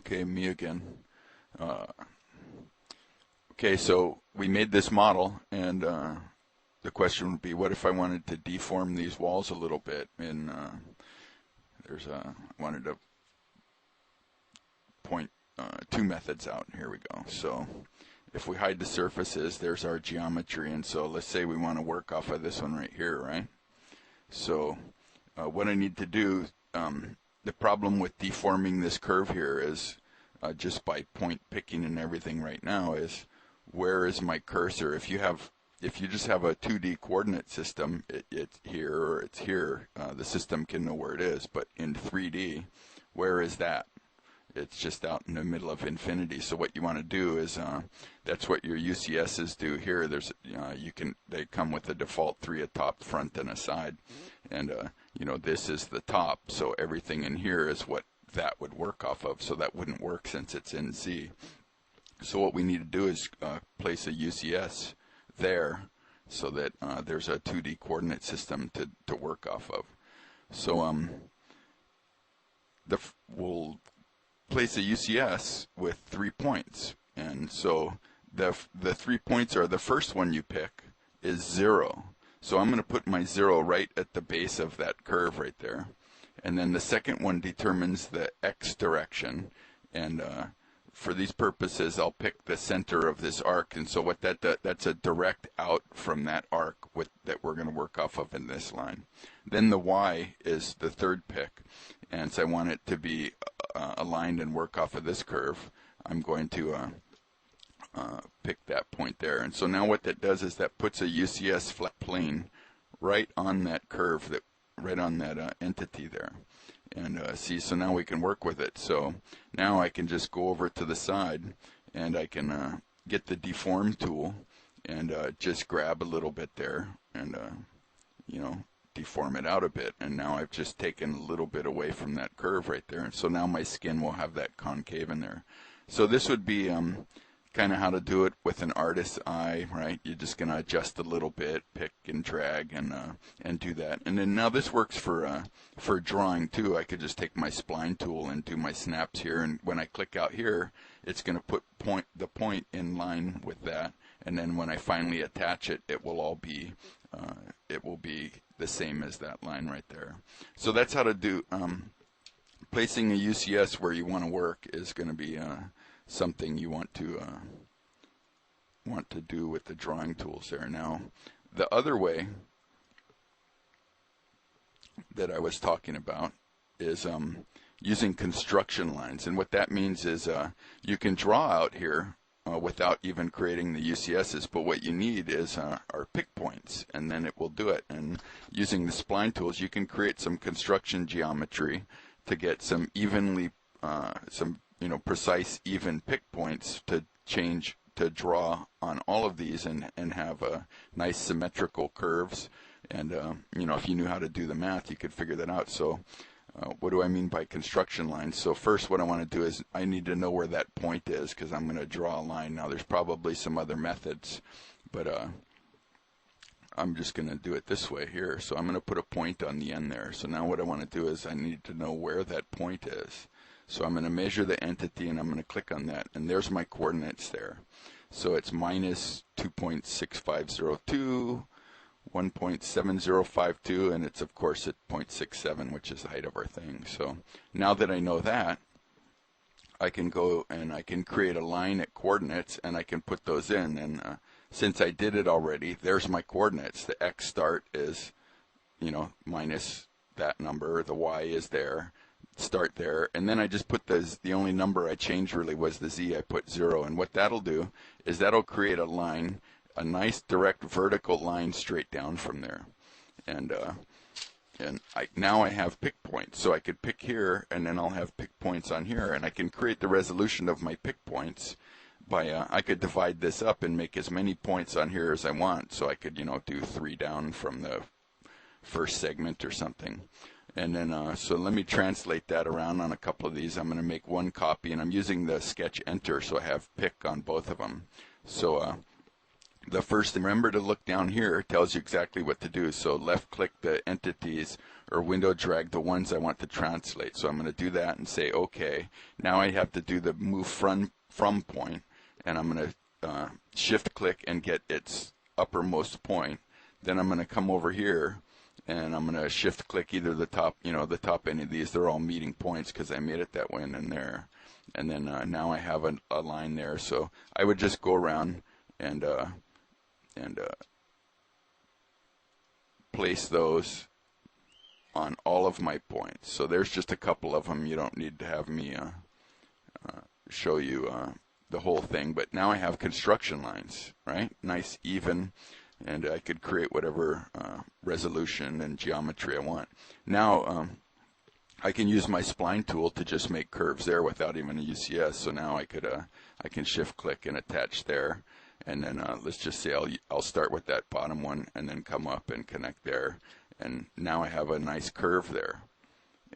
Okay, me again. Uh, okay, so we made this model, and the question would be, what if I wanted to deform these walls a little bit? And I wanted to point two methods out. Here we go. So if we hide the surfaces, there's our geometry. And so let's say we want to work off of this one right here, right? So what I need to do, the problem with deforming this curve here is just by point picking and everything right now is, where is my cursor? If you just have a 2D coordinate system, it's here or it's here, the system can know where it is. But in 3D, where is that? It's just out in the middle of infinity. So what you want to do is, that's what your UCSs do here. There's, they come with a default 3, a top, front, and a side, and this is the top. So everything in here is what that would work off of. So that wouldn't work since it's in Z. So what we need to do is place a UCS there, so that there's a 2D coordinate system to work off of. So we'll place a UCS with 3 points, and so the 3 points are, the first one you pick is 0. So I'm going to put my 0 right at the base of that curve right there, and then the second one determines the x direction, and for these purposes I'll pick the center of this arc, and so what that's a direct out from that arc that we're going to work off of in this line. Then the y is the third pick, and so I want it to be aligned and work off of this curve. I'm going to pick that point there, and so now what that does is that puts a UCS flat plane right on that curve, right on that entity there. And see, so now we can work with it. So now I can just go over to the side, and I can get the deform tool and just grab a little bit there, and deform it out a bit. And now I've just taken a little bit away from that curve right there. And so now my skin will have that concave in there. So this would be kind of how to do it with an artist's eye, right? You're just going to adjust a little bit, pick and drag, and do that. And then now this works for drawing too. I could just take my spline tool and do my snaps here, and when I click out here, it's going to put the point in line with that. And then when I finally attach it, it will all be the same as that line right there. So that's how to do placing a UCS where you want to work is going to be something you want to do with the drawing tools there. Now, the other way that I was talking about is using construction lines, and what that means is you can draw out here without even creating the UCSs, but what you need is our pick points, and then it will do it. And using the spline tools, you can create some construction geometry to get some evenly precise even pick points to draw on all of these, and have nice symmetrical curves. And if you knew how to do the math, you could figure that out. So what do I mean by construction lines? So first, what I want to do is I need to know where that point is, because I'm going to draw a line. Now there's probably some other methods, but I'm just going to do it this way here. So I'm going to put a point on the end there. So now what I want to do is I need to know where that point is. So I'm going to measure the entity, and I'm going to click on that, and there's my coordinates there. So it's minus 2.6502, 1.7052, and it's of course at 0.67, which is the height of our thing. So now that I know that, I can go and I can create a line at coordinates, and I can put those in. And since I did it already, there's my coordinates. The x start is, minus that number. The y is there. Start there, and then I just put the only number I changed really was the z. I put 0, and what that'll do is that'll create a line, a nice direct vertical line straight down from there. And now I have pick points, so I could pick here, and then I'll have pick points on here, and I can create the resolution of my pick points by I could divide this up and make as many points on here as I want. So I could do 3 down from the first segment or something. And then, so let me translate that around on a couple of these. I'm going to make one copy, and I'm using the sketch enter, so I have pick on both of them. So the first thing, remember to look down here, it tells you exactly what to do. So left click the entities, or window drag the ones I want to translate. So I'm going to do that and say OK. Now I have to do the move from point, and I'm going to shift click and get its uppermost point. Then I'm going to come over here and I'm going to shift click either the top, the top any of these. They're all meeting points because I made it that way, and then there. And then now I have a line there. So I would just go around and place those on all of my points. So there's just a couple of them. You don't need to have me show you the whole thing. But now I have construction lines, right? Nice, even. And I could create whatever resolution and geometry I want. Now I can use my spline tool to just make curves there without even a UCS. So now I can shift click and attach there, and then let's just say I'll start with that bottom one and then come up and connect there, and now I have a nice curve there.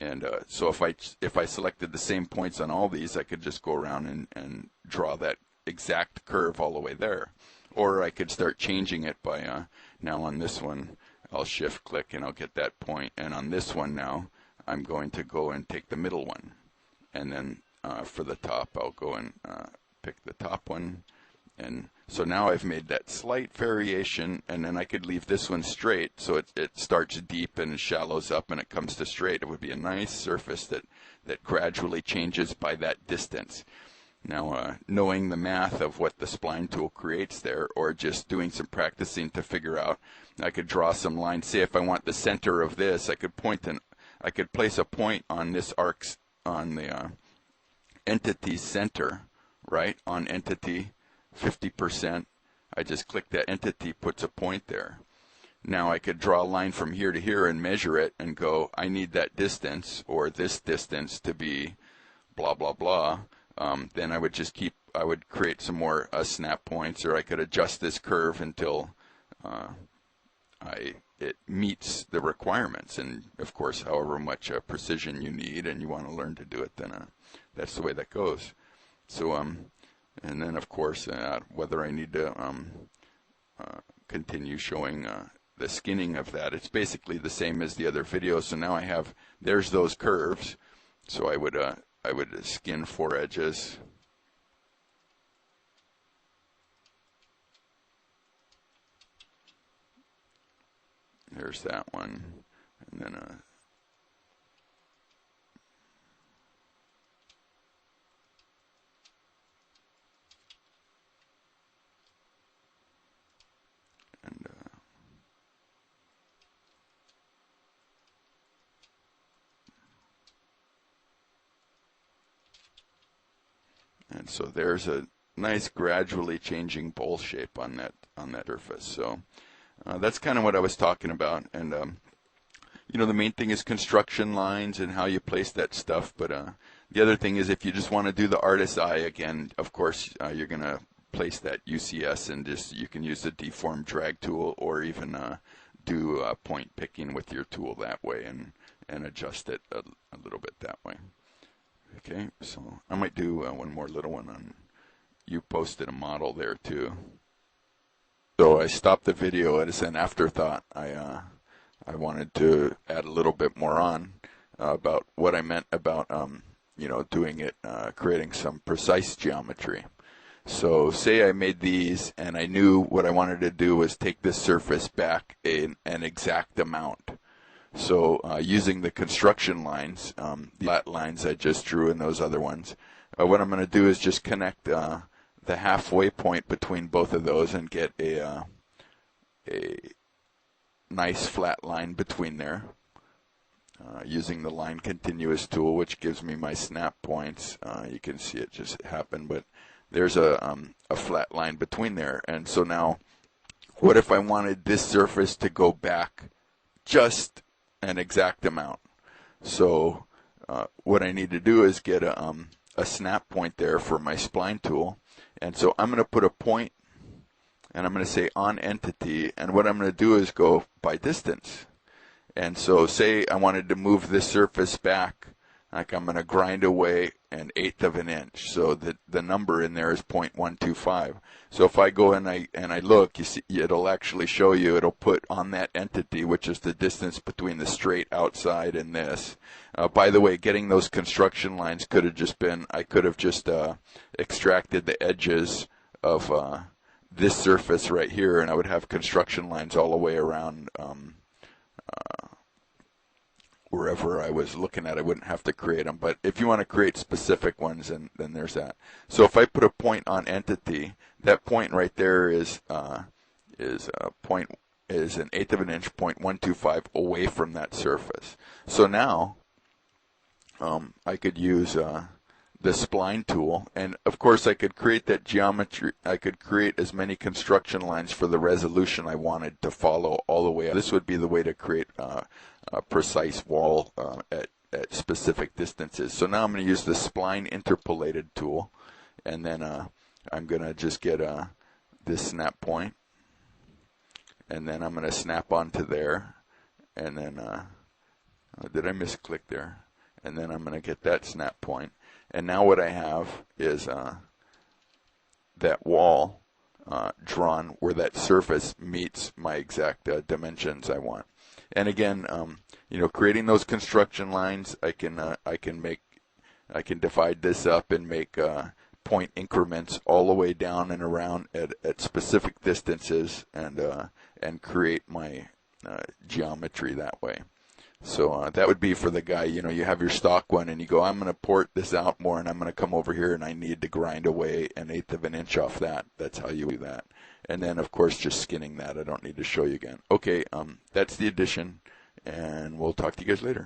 And so if I selected the same points on all these, I could just go around and draw that exact curve all the way there. Or I could start changing it by, now on this one, I'll shift click and I'll get that point. And on this one now, I'm going to go and take the middle one. And then for the top, I'll go and pick the top one. And so now I've made that slight variation, and then I could leave this one straight. So it starts deep and shallows up and it comes to straight. It would be a nice surface that gradually changes by that distance. Now, knowing the math of what the spline tool creates there, or just doing some practicing to figure out, I could draw some lines. Say if I want the center of this, I could place a point on this arc, on the entity center, right? On entity 50%. I just click that entity, puts a point there. Now I could draw a line from here to here and measure it and go, I need that distance or this distance to be blah, blah, blah. Then I would create some more snap points, or I could adjust this curve until it meets the requirements. And of course, however much precision you need and you want to learn to do it, then that's the way that goes. So, and then of course, whether I need to continue showing the skinning of that, it's basically the same as the other video. So now there's those curves. So I would skin 4 edges. There's that one, and then and so there's a nice gradually changing bowl shape on that surface. So that's kind of what I was talking about. And the main thing is construction lines and how you place that stuff. But the other thing is, if you just want to do the artist's eye again, of course you're going to place that UCS, and you can use the deform drag tool, or even do point picking with your tool that way, and adjust it a little bit that way. Okay, so I might do one more little one on, you posted a model there too. So I stopped the video as an afterthought. I wanted to add a little bit more on about what I meant about doing it, creating some precise geometry. So say I made these and I knew what I wanted to do was take this surface back an exact amount. So using the construction lines, the flat lines I just drew and those other ones, what I'm going to do is just connect the halfway point between both of those and get a nice flat line between there, using the line continuous tool, which gives me my snap points. You can see it just happen, but there's a flat line between there. And so now, what if I wanted this surface to go back just an exact amount? So what I need to do is get a snap point there for my spline tool. And so I'm going to put a point, and I'm going to say on entity, and what I'm going to do is go by distance. And so say I wanted to move this surface back like I'm going to grind away an eighth of an inch. So the number in there is 0.125. So if I go and I look, you see, it'll actually show you, it'll put on that entity, which is the distance between the straight outside and this. By the way, getting those construction lines could have just been, I could have just extracted the edges of this surface right here, and I would have construction lines all the way around wherever I was looking at. I wouldn't have to create them. But if you want to create specific ones, then there's that. So if I put a point on entity, that point right there is an eighth of an inch, 0.125 away from that surface. So now I could use the spline tool, and of course I could create that geometry. I could create as many construction lines for the resolution I wanted to follow all the way up. This would be the way to create a precise wall at specific distances. So now I'm going to use the spline interpolated tool, and then I'm going to just get this snap point, and then I'm going to snap onto there, and then did I misclick there? And then I'm going to get that snap point. And now what I have is that wall drawn where that surface meets my exact dimensions I want. And again, creating those construction lines, I can divide this up and make point increments all the way down and around at specific distances, and create my geometry that way. So that would be for the guy, you have your stock one and you go, I'm going to port this out more, and I'm going to come over here and I need to grind away an eighth of an inch off that. That's how you do that. And then, of course, just skinning that. I don't need to show you again. Okay, that's the addition, and we'll talk to you guys later.